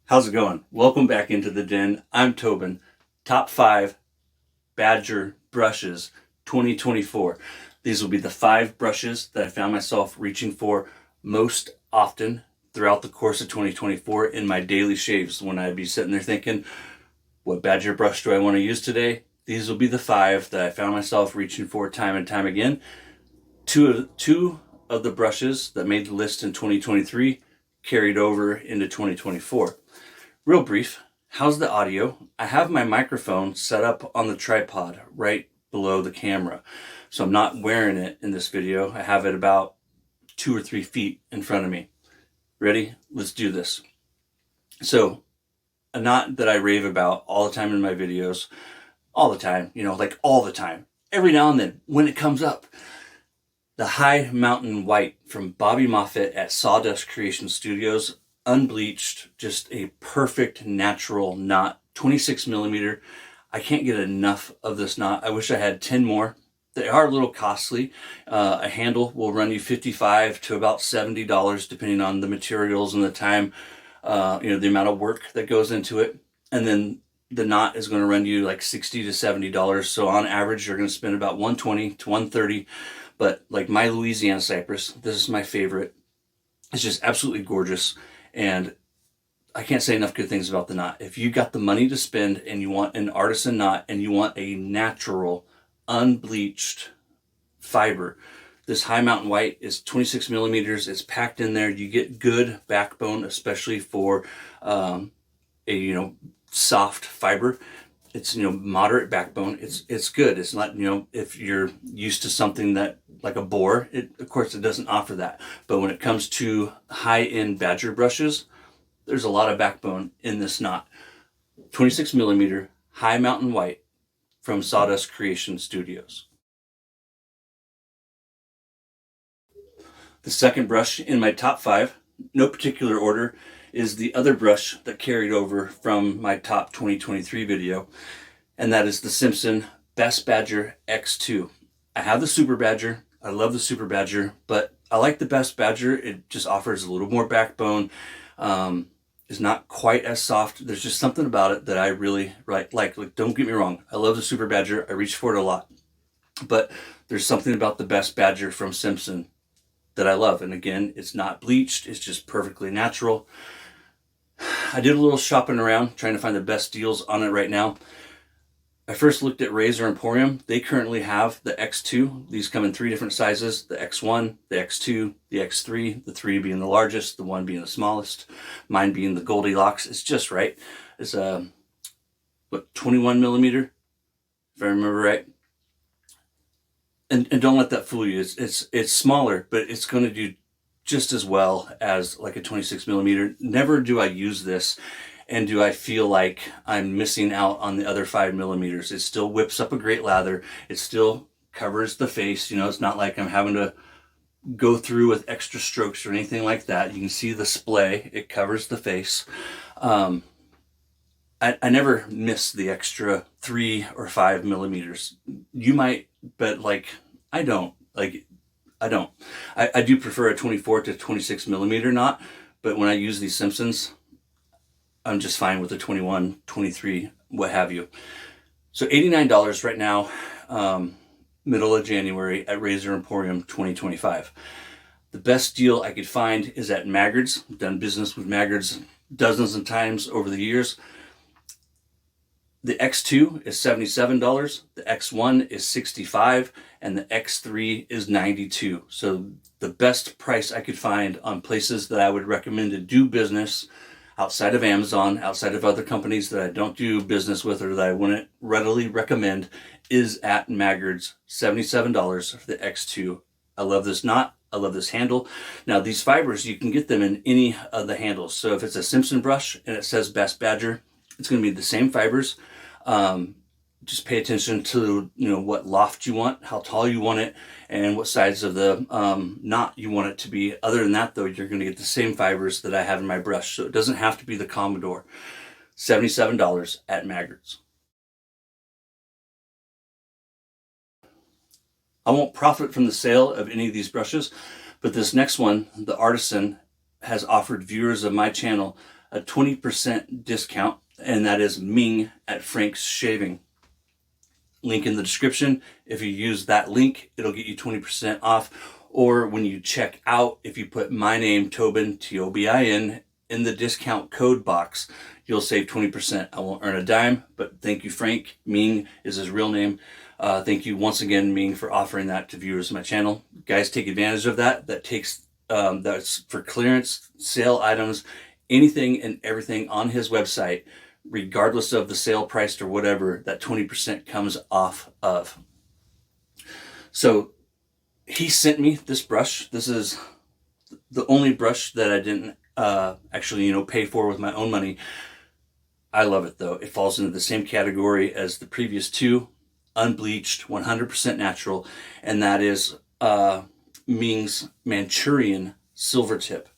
How's it going? Welcome back into the den. I'm Tobin. Top 5 Badger brushes 2024. These will be the 5 brushes that I found myself reaching for most often throughout the course of 2024 in my daily shaves. When I'd be sitting there thinking, what Badger brush do I want to use today? These will be the 5 that I found myself reaching for time and time again. Two of the brushes that made the list in 2023 carried over into 2024. Real brief, how's the audio? I have my microphone set up on the tripod right below the camera. So I'm not wearing it in this video. I have it about 2 or 3 feet in front of me. Ready? Let's do this. So a knot that I rave about all the time in my videos, all the time, like all the time, every now and then when it comes up. The High Mountain White from Bobby Moffett at Sawdust Creation Studios. Unbleached, just a perfect natural knot, 26 millimeter. I can't get enough of this knot. I wish I had 10 more. They are a little costly. A handle will run you $55 to about $70 depending on the materials and the time, the amount of work that goes into it. And then the knot is going to run you like $60 to $70. So on average, you're going to spend about $120 to $130. But like my Louisiana cypress, this is my favorite. It's just absolutely gorgeous. And I can't say enough good things about the knot. If you got the money to spend and you want an artisan knot and you want a natural, unbleached fiber, this High Mountain White is 26 millimeters. It's packed in there. You get good backbone, especially for a soft fiber. It's moderate backbone. It's good. It's not if you're used to something that like a boar, of course it doesn't offer that. But when it comes to high-end Badger brushes, there's a lot of backbone in this knot. 26 millimeter High Mountain White from Sawdust Creation Studios. The second brush in my top 5, no particular order, is the other brush that carried over from my top 2023 video, and that is the Simpson Best Badger X2. I have the Super Badger. I love the Super Badger, but I like the Best Badger. It just offers a little more backbone. It's not quite as soft. There's just something about it that I really like. Don't get me wrong. I love the Super Badger. I reach for it a lot, but there's something about the Best Badger from Simpson that I love. And again, it's not bleached. It's just perfectly natural. I did a little shopping around trying to find the best deals on it right now. I first looked at Razor Emporium. They currently have the X2. These come in 3 different sizes: the X1, the X2, the X3, the 3 being the largest, the 1 being the smallest, mine being the Goldilocks. It's just right. It's 21 millimeter, if I remember right. And don't let that fool you. It's smaller, but it's going to do just as well as like a 26 millimeter. Never do I use this and do I feel like I'm missing out on the other 5 millimeters. It still whips up a great lather. It still covers the face. It's not like I'm having to go through with extra strokes or anything like that. You can see the splay. It covers the face. I never miss the extra 3 or 5 millimeters. You might, but I don't. I do prefer a 24 to 26 millimeter knot, but when I use these Simpsons, I'm just fine with the 21, 23, what have you. So $89 right now, middle of January at Razor Emporium 2025. The best deal I could find is at Maggards. I've done business with Maggards dozens of times over the years. The X2 is $77, the X1 is $65, and the X3 is $92. So the best price I could find on places that I would recommend to do business outside of Amazon, outside of other companies that I don't do business with or that I wouldn't readily recommend, is at Maggards, $77 for the X2. I love this knot. I love this handle. Now these fibers, you can get them in any of the handles. So if it's a Simpson brush and it says Best Badger, it's going to be the same fibers. Just pay attention to what loft you want, how tall you want it, and what size of the knot you want it to be. Other than that, though, you're going to get the same fibers that I have in my brush, so it doesn't have to be the Commodore. $77 at Maggards. I won't profit from the sale of any of these brushes, but this next one, the Artisan, has offered viewers of my channel a 20% discount, and that is Ming at Frank's Shaving. Link in the description. If you use that link, it'll get you 20% off. Or when you check out, if you put my name, Tobin, Tobin, in the discount code box, you'll save 20%. I won't earn a dime, but thank you, Frank. Ming is his real name. Thank you once again, Ming, for offering that to viewers of my channel. Guys, take advantage of that. That's for clearance, sale items, anything and everything on his website, regardless of the sale price or whatever, that 20% comes off of. So he sent me this brush. This is the only brush that I didn't actually, pay for with my own money. I love it though. It falls into the same category as the previous two, unbleached, 100% natural, and that is Ming's Manchurian silver tip.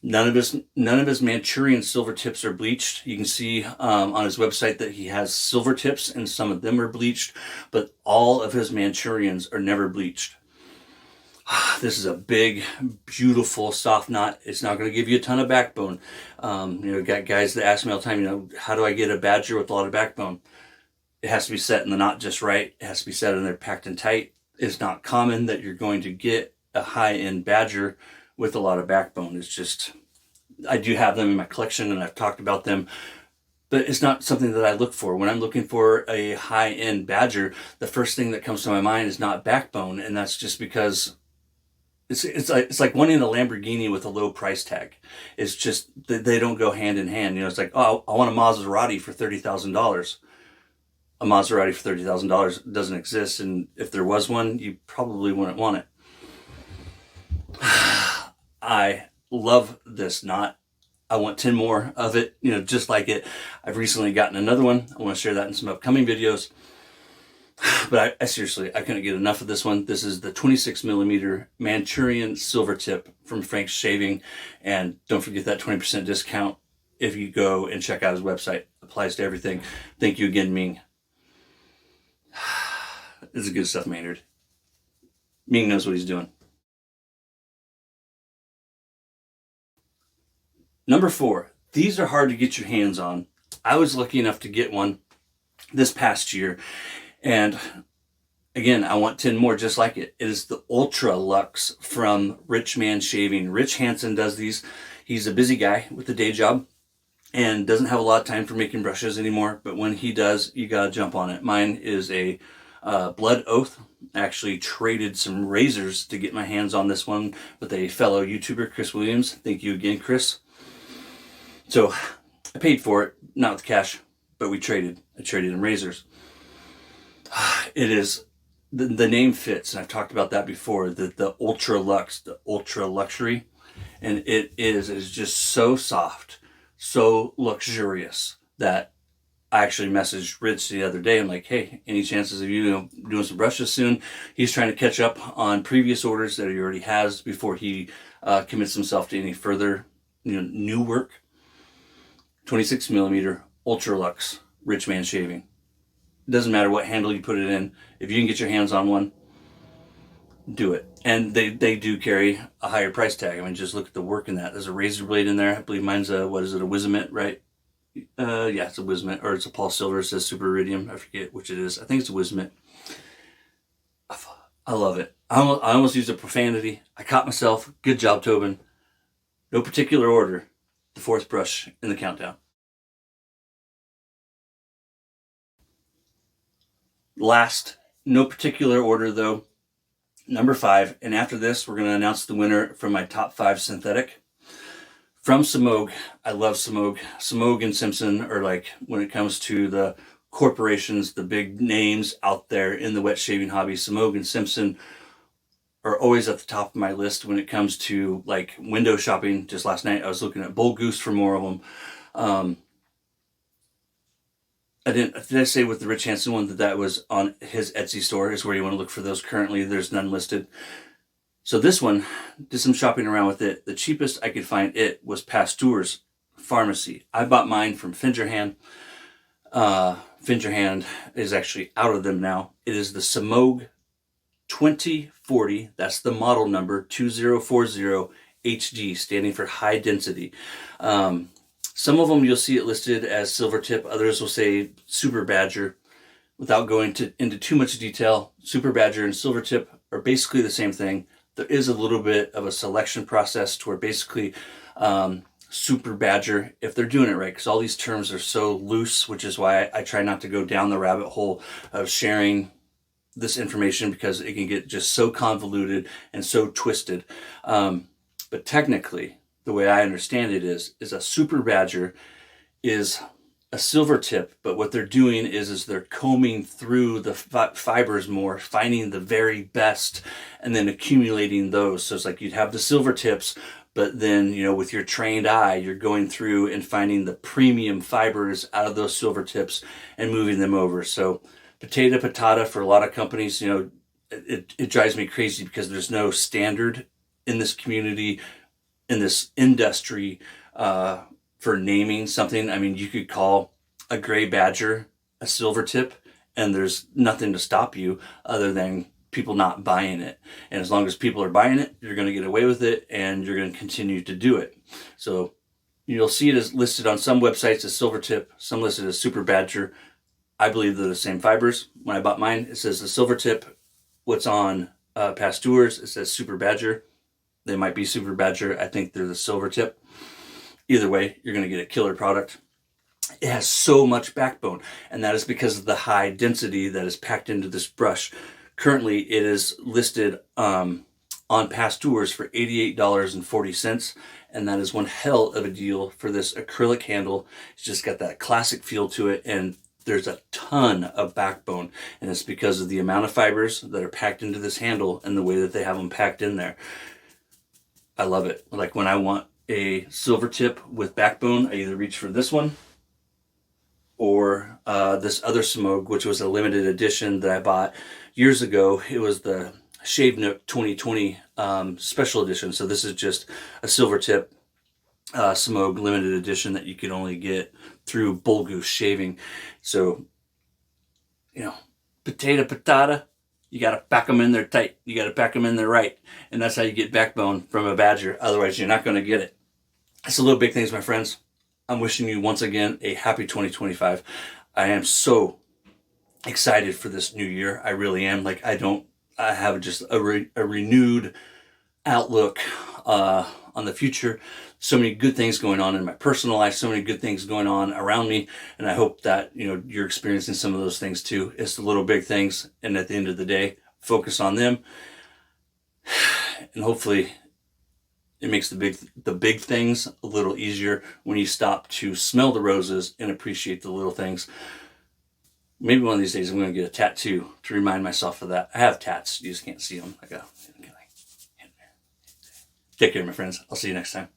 None of his Manchurian silver tips are bleached. You can see on his website that he has silver tips and some of them are bleached, but all of his Manchurians are never bleached. This is a big, beautiful, soft knot. It's not going to give you a ton of backbone. Got guys that ask me all the time, how do I get a Badger with a lot of backbone? It has to be set in the knot just right. It has to be set in there packed and tight. It's not common that you're going to get a high-end Badger with a lot of backbone. It's just, I do have them in my collection and I've talked about them, but it's not something that I look for. When I'm looking for a high-end Badger, the first thing that comes to my mind is not backbone, and that's just because it's like wanting a Lamborghini with a low price tag. It's just, they don't go hand in hand. It's like, oh, I want a Maserati for $30,000. A Maserati for $30,000 doesn't exist, and if there was one, you probably wouldn't want it. I love this knot. I want 10 more of it, just like it. I've recently gotten another one. I want to share that in some upcoming videos. But I seriously, I couldn't get enough of this one. This is the 26mm Manchurian silver tip from Frank's Shaving. And don't forget that 20% discount if you go and check out his website. Applies to everything. Thank you again, Ming. This is good stuff, Maynard. Ming knows what he's doing. Number 4. These are hard to get your hands on. I was lucky enough to get one this past year. And again, I want 10 more just like it. It is the UltraLux from RichMan Shaving. Rich Hansen does these. He's a busy guy with a day job and doesn't have a lot of time for making brushes anymore. But when he does, you got to jump on it. Mine is a blood oath. I actually traded some razors to get my hands on this one with a fellow YouTuber, Chris Williams. Thank you again, Chris. So I paid for it, not with cash, but we traded. I traded him razors. It is, the name fits, and I've talked about that before, the UltraLux, the ultra luxury, and it is just so soft, so luxurious that I actually messaged Rich the other day. I'm like, hey, any chances of you doing some brushes soon? He's trying to catch up on previous orders that he already has before he commits himself to any further new work. 26mm UltraLux RichMan Shaving. It doesn't matter what handle you put it in. If you can get your hands on one, do it. And they do carry a higher price tag. I mean, just look at the work in that. There's a razor blade in there. I believe mine's a Wizamit, right? Yeah, it's a Wizamit, or it's a Paul Silver. It says Super Iridium. I forget which it is. I think it's a Wizamit. I love it. I almost used a profanity. I caught myself. Good job, Tobin. No particular order. The 4th brush in the countdown. Last, no particular order though, number 5, and after this we're going to announce the winner from my top 5 synthetic. From Semogue. I love Semogue. Semogue and Simpson are like, when it comes to the corporations, the big names out there in the wet shaving hobby, Semogue and Simpson are always at the top of my list when it comes to like window shopping. Just last night I was looking at Bull Goose for more of them. Did I say with the Rich Hansen one that was on his Etsy store is where you want to look for those currently? There's none listed. So this one, did some shopping around with it. The cheapest I could find it was Pasteur's Pharmacy. I bought mine from Fingerhand. Fingerhand is actually out of them now. It is the Semogue 2040. That's the model number, 2040 HD, standing for high density. Some of them you'll see it listed as silver tip, others will say Super Badger. Without going into too much detail, Super Badger and silver tip are basically the same thing. There is a little bit of a selection process to where basically Super Badger, if they're doing it right, because all these terms are so loose, which is why I try not to go down the rabbit hole of sharing this information, because it can get just so convoluted and so twisted. But technically, the way I understand it is a Super Badger is a silver tip, but what they're doing is they're combing through the fibers more, finding the very best, and then accumulating those. So it's like you'd have the silver tips, but then, you know, with your trained eye, you're going through and finding the premium fibers out of those silver tips and moving them over. So potato patata for a lot of companies, you know, it drives me crazy because there's no standard in this community, in this industry, for naming something. I mean, you could call a gray badger a silver tip, and there's nothing to stop you other than people not buying it. And as long as people are buying it, you're going to get away with it, and you're going to continue to do it. So you'll see it as listed on some websites as silver tip, some listed as Super Badger. I believe they're the same fibers. When I bought mine, it says the silver tip. What's on Pasteur's, it says Super Badger. They might be Super Badger. I think they're the silver tip. Either way, you're going to get a killer product. It has so much backbone, and that is because of the high density that is packed into this brush. Currently, it is listed on Pasteur's for $88.40, and that is one hell of a deal for this acrylic handle. It's just got that classic feel to it, and there's a ton of backbone, and it's because of the amount of fibers that are packed into this handle and the way that they have them packed in there. I love it. Like when I want a silver tip with backbone, I either reach for this one or this other Semogue, which was a limited edition that I bought years ago. It was the Shave Nook 2020 special edition. So this is just a silver tip Semogue limited edition that you can only get through Bull Goose Shaving. So, you know, potato patata, you got to pack them in there tight. You got to pack them in there right. And that's how you get backbone from a Badger. Otherwise, you're not going to get it. It's a little big things, my friends. I'm wishing you once again a happy 2025. I am so excited for this new year. I really am. Like, I have just a renewed outlook on the future. So many good things going on in my personal life, so many good things going on around me, and I hope that, you know, you're experiencing some of those things too. It's the little big things, and at the end of the day, focus on them, and hopefully it makes the big things a little easier when you stop to smell the roses and appreciate the little things. Maybe one of these days I'm going to get a tattoo to remind myself of that. I have tats, you just can't see them. Take care, my friends. I'll see you next time.